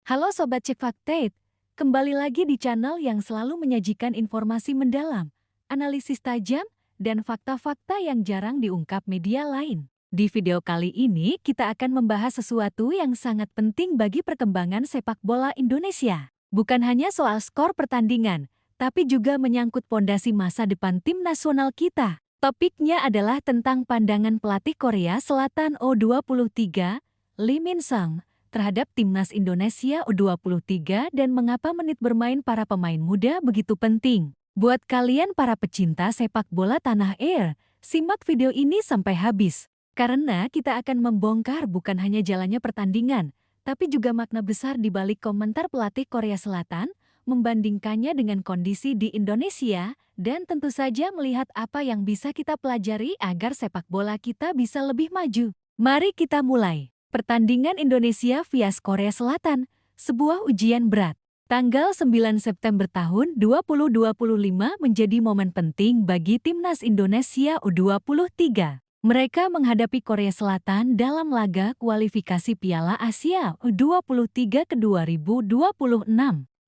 Halo Sobat Cek Faktate, kembali lagi di channel yang selalu menyajikan informasi mendalam, analisis tajam, dan fakta-fakta yang jarang diungkap media lain. Di video kali ini kita akan membahas sesuatu yang sangat penting bagi perkembangan sepak bola Indonesia. Bukan hanya soal skor pertandingan, tapi juga menyangkut pondasi masa depan tim nasional kita. Topiknya adalah tentang pandangan pelatih Korea Selatan U23, Lee Min-sang, terhadap timnas Indonesia U23 dan mengapa menit bermain para pemain muda begitu penting. Buat kalian para pecinta sepak bola tanah air, simak video ini sampai habis. Karena kita akan membongkar bukan hanya jalannya pertandingan, tapi juga makna besar di balik komentar pelatih Korea Selatan, membandingkannya dengan kondisi di Indonesia, dan tentu saja melihat apa yang bisa kita pelajari agar sepak bola kita bisa lebih maju. Mari kita mulai. Pertandingan Indonesia vs Korea Selatan, sebuah ujian berat. Tanggal 9 September tahun 2025 menjadi momen penting bagi timnas Indonesia U23. Mereka menghadapi Korea Selatan dalam laga kualifikasi Piala Asia U23 ke 2026.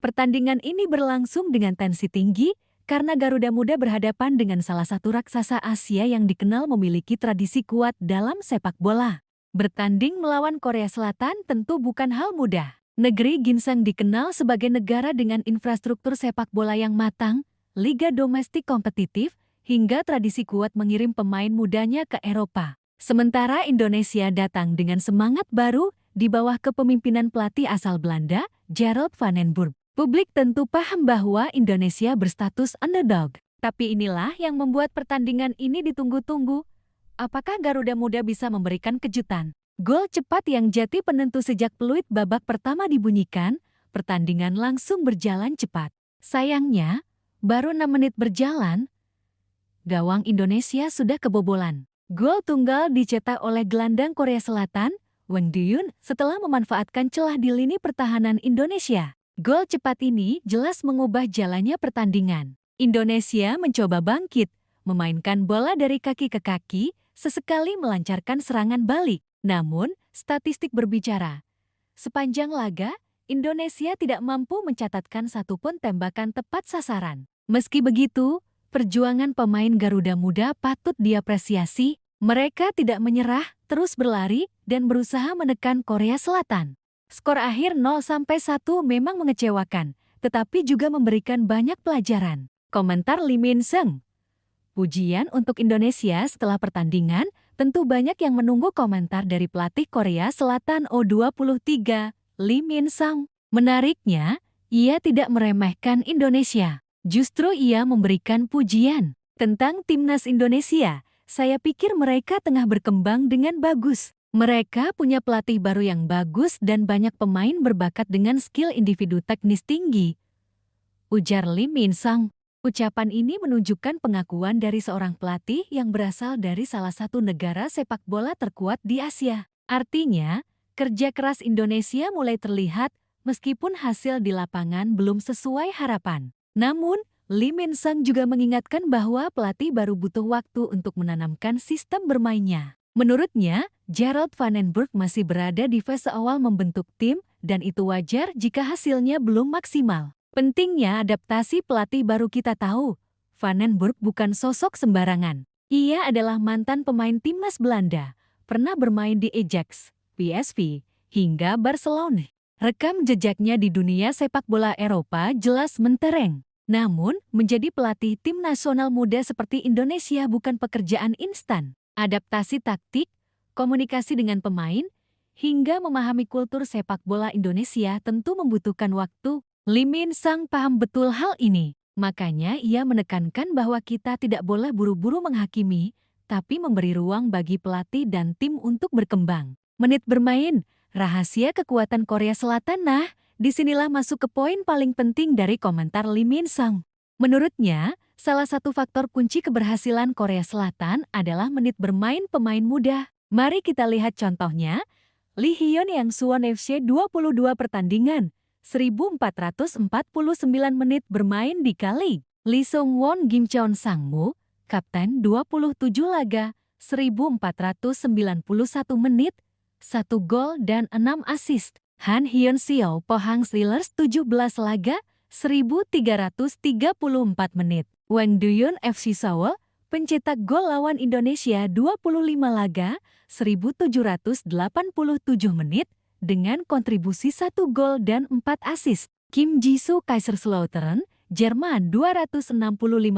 Pertandingan ini berlangsung dengan tensi tinggi karena Garuda Muda berhadapan dengan salah satu raksasa Asia yang dikenal memiliki tradisi kuat dalam sepak bola. Bertanding melawan Korea Selatan tentu bukan hal mudah. Negeri ginseng dikenal sebagai negara dengan infrastruktur sepak bola yang matang, liga domestik kompetitif, hingga tradisi kuat mengirim pemain mudanya ke Eropa. Sementara Indonesia datang dengan semangat baru di bawah kepemimpinan pelatih asal Belanda, Gerald van den Burg. Publik tentu paham bahwa Indonesia berstatus underdog. Tapi inilah yang membuat pertandingan ini ditunggu-tunggu. Apakah Garuda Muda bisa memberikan kejutan? Gol cepat yang jadi penentu sejak peluit babak pertama dibunyikan, pertandingan langsung berjalan cepat. Sayangnya, baru 6 menit berjalan, gawang Indonesia sudah kebobolan. Gol tunggal dicetak oleh gelandang Korea Selatan, Won Duyun, setelah memanfaatkan celah di lini pertahanan Indonesia. Gol cepat ini jelas mengubah jalannya pertandingan. Indonesia mencoba bangkit, memainkan bola dari kaki ke kaki, sesekali melancarkan serangan balik. Namun, statistik berbicara. Sepanjang laga, Indonesia tidak mampu mencatatkan satupun tembakan tepat sasaran. Meski begitu, perjuangan pemain Garuda Muda patut diapresiasi. Mereka tidak menyerah, terus berlari, dan berusaha menekan Korea Selatan. Skor akhir 0-1 memang mengecewakan, tetapi juga memberikan banyak pelajaran. Komentar Lee Min-sang. Pujian untuk Indonesia setelah pertandingan, tentu banyak yang menunggu komentar dari pelatih Korea Selatan U23, Lee Min-sang. Menariknya, ia tidak meremehkan Indonesia. Justru ia memberikan pujian. Tentang timnas Indonesia, saya pikir mereka tengah berkembang dengan bagus. Mereka punya pelatih baru yang bagus dan banyak pemain berbakat dengan skill individu teknis tinggi, ujar Lee Min-sang. Ucapan ini menunjukkan pengakuan dari seorang pelatih yang berasal dari salah satu negara sepak bola terkuat di Asia. Artinya, kerja keras Indonesia mulai terlihat meskipun hasil di lapangan belum sesuai harapan. Namun, Lee Min-sang juga mengingatkan bahwa pelatih baru butuh waktu untuk menanamkan sistem bermainnya. Menurutnya, Gerald van den Burg masih berada di fase awal membentuk tim dan itu wajar jika hasilnya belum maksimal. Pentingnya adaptasi pelatih baru kita tahu, Van den Burg bukan sosok sembarangan. Ia adalah mantan pemain timnas Belanda, pernah bermain di Ajax, PSV, hingga Barcelona. Rekam jejaknya di dunia sepak bola Eropa jelas mentereng. Namun, menjadi pelatih tim nasional muda seperti Indonesia bukan pekerjaan instan. Adaptasi taktik, komunikasi dengan pemain, hingga memahami kultur sepak bola Indonesia tentu membutuhkan waktu. Lee Min-sang paham betul hal ini, makanya ia menekankan bahwa kita tidak boleh buru-buru menghakimi, tapi memberi ruang bagi pelatih dan tim untuk berkembang. Menit bermain, rahasia kekuatan Korea Selatan. Nah, disinilah masuk ke poin paling penting dari komentar Lee Min-sang. Menurutnya, salah satu faktor kunci keberhasilan Korea Selatan adalah menit bermain pemain muda. Mari kita lihat contohnya. Lee Hyun yang Suwon FC 22 pertandingan, 1.449 menit bermain di K-League. Lee Sung-won Kim Cheon-sangmu, kapten 27 laga, 1.491 menit, 1 gol dan 6 assist. Han Hyun-seo Pohang Steelers 17 laga, 1.334 menit. Wang Duyun FC Seoul pencetak gol lawan Indonesia 25 laga, 1.787 menit dengan kontribusi 1 gol dan 4 assist. Kim Ji-soo Kaiserslautern, Jerman 265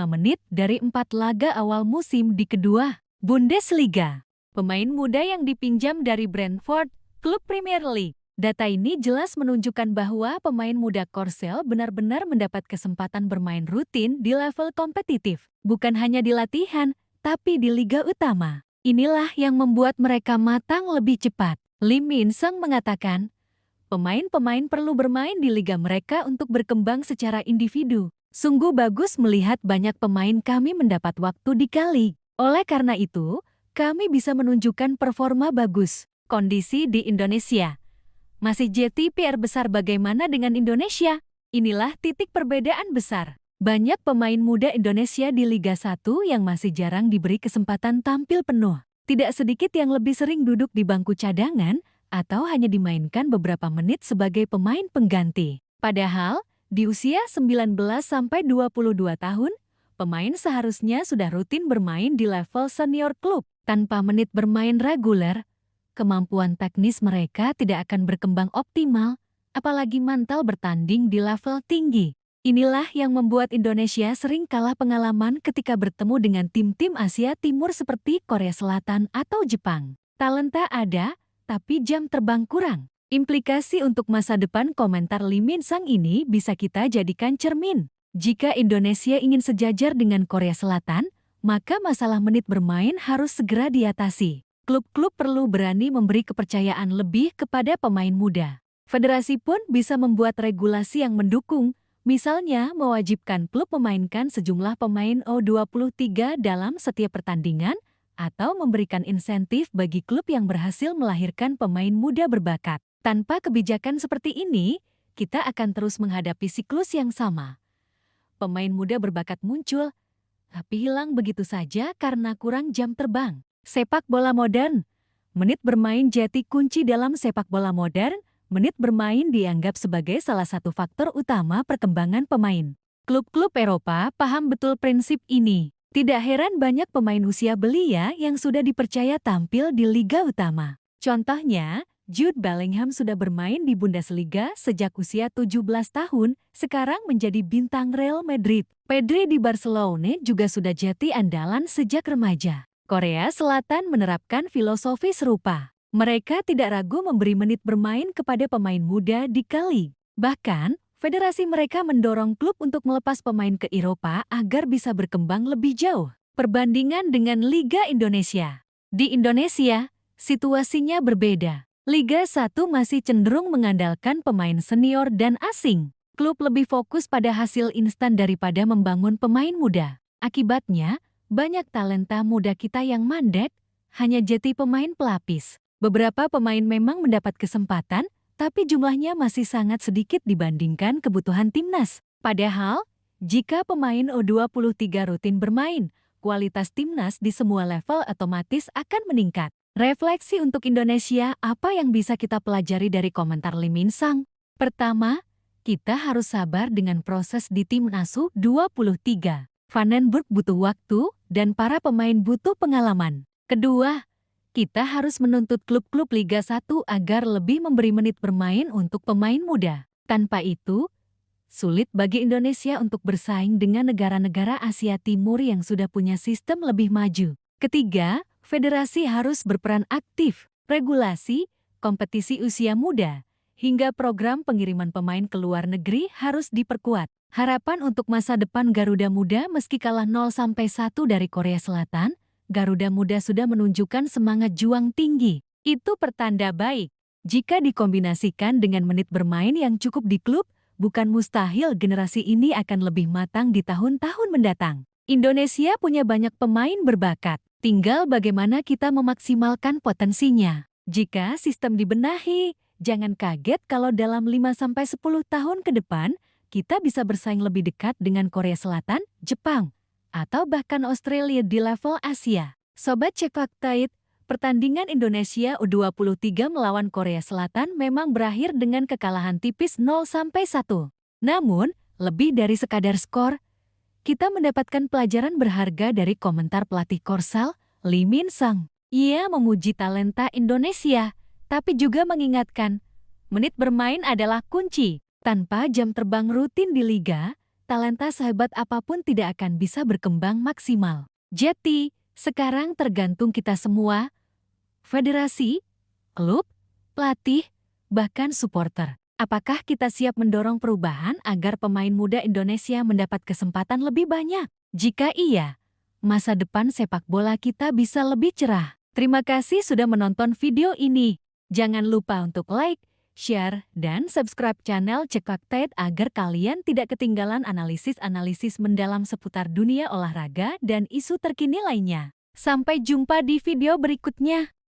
menit dari 4 laga awal musim di kedua Bundesliga. Pemain muda yang dipinjam dari Brentford, klub Premier League. Data ini jelas menunjukkan bahwa pemain muda Korsel benar-benar mendapat kesempatan bermain rutin di level kompetitif. Bukan hanya di latihan, tapi di Liga Utama. Inilah yang membuat mereka matang lebih cepat. Lim Min-sung mengatakan, pemain-pemain perlu bermain di liga mereka untuk berkembang secara individu. Sungguh bagus melihat banyak pemain kami mendapat waktu di K-League. Oleh karena itu, kami bisa menunjukkan performa bagus. Kondisi di Indonesia. Masih jadi PR besar bagaimana dengan Indonesia? Inilah titik perbedaan besar. Banyak pemain muda Indonesia di Liga 1 yang masih jarang diberi kesempatan tampil penuh. Tidak sedikit yang lebih sering duduk di bangku cadangan atau hanya dimainkan beberapa menit sebagai pemain pengganti. Padahal, di usia 19-22 tahun, pemain seharusnya sudah rutin bermain di level senior klub. Tanpa menit bermain reguler, kemampuan teknis mereka tidak akan berkembang optimal, apalagi mantal bertanding di level tinggi. Inilah yang membuat Indonesia sering kalah pengalaman ketika bertemu dengan tim-tim Asia Timur seperti Korea Selatan atau Jepang. Talenta ada, tapi jam terbang kurang. Implikasi untuk masa depan komentar Lim Min-sung ini bisa kita jadikan cermin. Jika Indonesia ingin sejajar dengan Korea Selatan, maka masalah menit bermain harus segera diatasi. Klub-klub perlu berani memberi kepercayaan lebih kepada pemain muda. Federasi pun bisa membuat regulasi yang mendukung, misalnya mewajibkan klub memainkan sejumlah pemain U23 dalam setiap pertandingan, atau memberikan insentif bagi klub yang berhasil melahirkan pemain muda berbakat. Tanpa kebijakan seperti ini, kita akan terus menghadapi siklus yang sama. Pemain muda berbakat muncul, tapi hilang begitu saja karena kurang jam terbang. Sepak bola modern. Menit bermain jadi kunci dalam sepak bola modern. Menit bermain dianggap sebagai salah satu faktor utama perkembangan pemain. Klub-klub Eropa paham betul prinsip ini. Tidak heran banyak pemain usia belia yang sudah dipercaya tampil di Liga Utama. Contohnya, Jude Bellingham sudah bermain di Bundesliga sejak usia 17 tahun, sekarang menjadi bintang Real Madrid. Pedri di Barcelona juga sudah jadi andalan sejak remaja. Korea Selatan menerapkan filosofi serupa. Mereka tidak ragu memberi menit bermain kepada pemain muda di K-League. Bahkan, federasi mereka mendorong klub untuk melepas pemain ke Eropa agar bisa berkembang lebih jauh. Perbandingan dengan Liga Indonesia. Di Indonesia, situasinya berbeda. Liga 1 masih cenderung mengandalkan pemain senior dan asing. Klub lebih fokus pada hasil instan daripada membangun pemain muda. Akibatnya, banyak talenta muda kita yang mandek, hanya jadi pemain pelapis. Beberapa pemain memang mendapat kesempatan, tapi jumlahnya masih sangat sedikit dibandingkan kebutuhan timnas. Padahal, jika pemain U23 rutin bermain, kualitas timnas di semua level otomatis akan meningkat. Refleksi untuk Indonesia, apa yang bisa kita pelajari dari komentar Lim Min-sung? Pertama, kita harus sabar dengan proses di timnas U23. Vandenberg butuh waktu, dan para pemain butuh pengalaman. Kedua, kita harus menuntut klub-klub Liga 1 agar lebih memberi menit bermain untuk pemain muda. Tanpa itu, sulit bagi Indonesia untuk bersaing dengan negara-negara Asia Timur yang sudah punya sistem lebih maju. Ketiga, federasi harus berperan aktif. Regulasi, kompetisi usia muda, hingga program pengiriman pemain ke luar negeri harus diperkuat. Harapan untuk masa depan Garuda Muda meski kalah 0-1 dari Korea Selatan, Garuda Muda sudah menunjukkan semangat juang tinggi. Itu pertanda baik. Jika dikombinasikan dengan menit bermain yang cukup di klub, bukan mustahil generasi ini akan lebih matang di tahun-tahun mendatang. Indonesia punya banyak pemain berbakat, tinggal bagaimana kita memaksimalkan potensinya. Jika sistem dibenahi, jangan kaget kalau dalam 5-10 tahun ke depan, kita bisa bersaing lebih dekat dengan Korea Selatan, Jepang, atau bahkan Australia di level Asia. Sobat Cek Fakta It, Pertandingan Indonesia U23 melawan Korea Selatan memang berakhir dengan kekalahan tipis 0-1. Namun, lebih dari sekadar skor, kita mendapatkan pelajaran berharga dari komentar pelatih Korsel, Lee Min Sang. Ia memuji talenta Indonesia, tapi juga mengingatkan, menit bermain adalah kunci. Tanpa jam terbang rutin di liga, talenta sehebat apapun tidak akan bisa berkembang maksimal. Jadi, sekarang tergantung kita semua, federasi, klub, pelatih, bahkan supporter. Apakah kita siap mendorong perubahan agar pemain muda Indonesia mendapat kesempatan lebih banyak? Jika iya, masa depan sepak bola kita bisa lebih cerah. Terima kasih sudah menonton video ini. Jangan lupa untuk like, share, dan subscribe channel Cekak Tait agar kalian tidak ketinggalan analisis-analisis mendalam seputar dunia olahraga dan isu terkini lainnya. Sampai jumpa di video berikutnya.